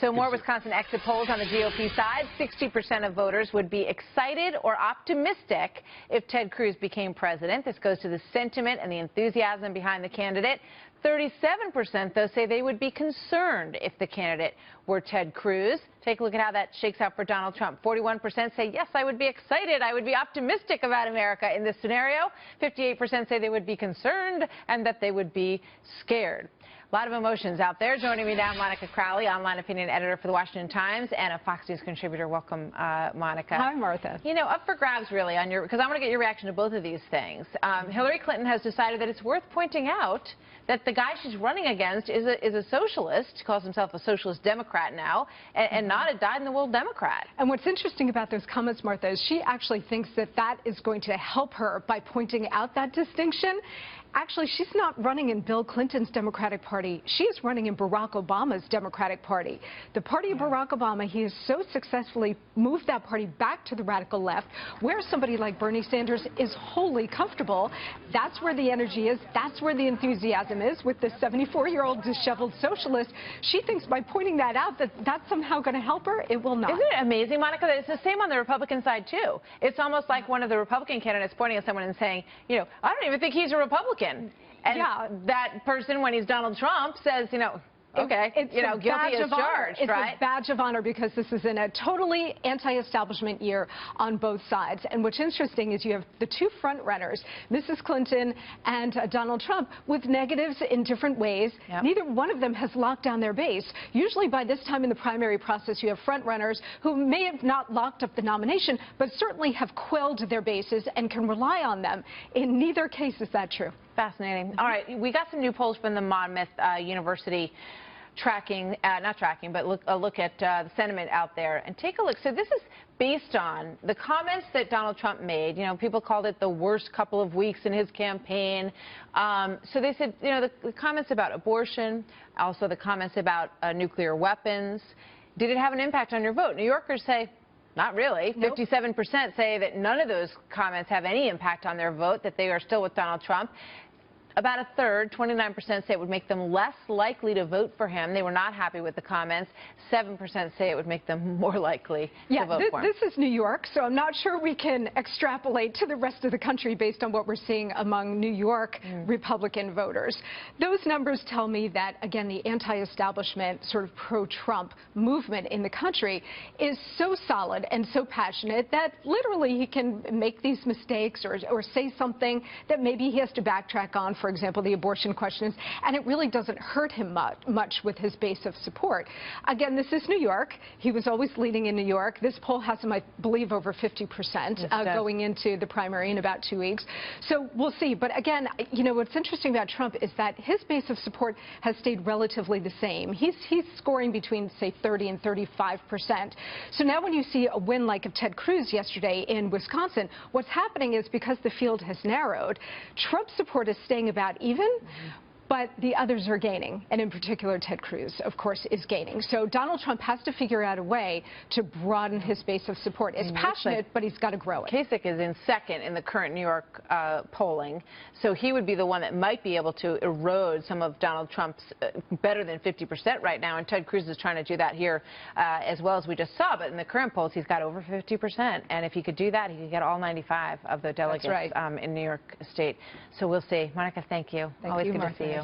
So more Wisconsin exit polls on the GOP side. 60% of voters would be excited or optimistic if Ted Cruz became president. This goes to the sentiment and the enthusiasm behind the candidate. 37%, though, say they would be concerned if the candidate were Ted Cruz. Take a look at how that shakes out for Donald Trump. 41% say, yes, I would be excited. I would be optimistic about America in this scenario. 58% say they would be concerned and that they would be scared. A lot of emotions out there. Joining me now, Monica Crowley, online opinion editor for the Washington Times and a Fox News contributor. Welcome, Monica. Hi, Martha. You know, up for grabs, really, on your, because I want to get your reaction to both of these things. Hillary Clinton has decided that it's worth pointing out that the guy she's running against is a socialist. He calls himself a socialist Democrat now, and not a dyed-in-the-wool Democrat. And what's interesting about those comments, Martha, is she actually thinks that that is going to help her by pointing out that distinction. Actually, she's not running in Bill Clinton's Democratic Party. She is running in Barack Obama's Democratic Party. The party of Barack Obama, he has so successfully moved that party back to the radical left, where somebody like Bernie Sanders is wholly comfortable. That's where the energy is. That's where the enthusiasm is with the 74-year-old disheveled socialist. She thinks by pointing that out that that's somehow going to help her. It will not. Isn't it amazing, Monica, that it's the same on the Republican side, too? It's almost like one of the Republican candidates pointing at someone and saying, you know, I don't even think he's a Republican. And that person, when he's Donald Trump, says, you know, okay, it's guilty as charged, right? It's a badge of honor because this is in a totally anti-establishment year on both sides. And what's interesting is you have the two front runners, Mrs. Clinton and Donald Trump, with negatives in different ways. Yep. Neither one of them has locked down their base. Usually by this time in the primary process, you have front runners who may have not locked up the nomination, but certainly have quelled their bases and can rely on them. In neither case is that true. Fascinating. All right, we got some new polls from the Monmouth University tracking, not tracking, but a look at the sentiment out there. And take a look. So this is based on the comments that Donald Trump made. You know, people called it the worst couple of weeks in his campaign. So they said, you know, the comments about abortion, also the comments about nuclear weapons. Did it have an impact on your vote? New Yorkers say, not really. Nope. 57% say that none of those comments have any impact on their vote, that they are still with Donald Trump. About a third, 29%, say it would make them less likely to vote for him. They were not happy with the comments. 7% say it would make them more likely to vote for him. This is New York, so I'm not sure we can extrapolate to the rest of the country based on what we're seeing among New York Republican voters. Those numbers tell me that, again, the anti-establishment, sort of pro-Trump movement in the country is so solid and so passionate that literally he can make these mistakes or say something that maybe he has to backtrack on. For example, the abortion questions, and it really doesn't hurt him much with his base of support. Again, this is New York. He was always leading in New York. This poll has him, I believe, over 50% going into the primary in about 2 weeks. So we'll see. But again, you know, what's interesting about Trump is that his base of support has stayed relatively the same. He's scoring between, say, 30 and 35%. So now when you see a win like of Ted Cruz yesterday in Wisconsin, what's happening is because the field has narrowed, Trump support is staying about even, but the others are gaining, and in particular Ted Cruz, of course, is gaining. So Donald Trump has to figure out a way to broaden his base of support. It's passionate, but he's got to grow it. Kasich is in second in the current New York polling, so he would be the one that might be able to erode some of Donald Trump's better than 50% right now, and Ted Cruz is trying to do that here as well, as we just saw. But in the current polls, he's got over 50%, and if he could do that, he could get all 95 of the delegates in New York State. So we'll see. Monica, thank you. Thank Always you, good Martha. to see you.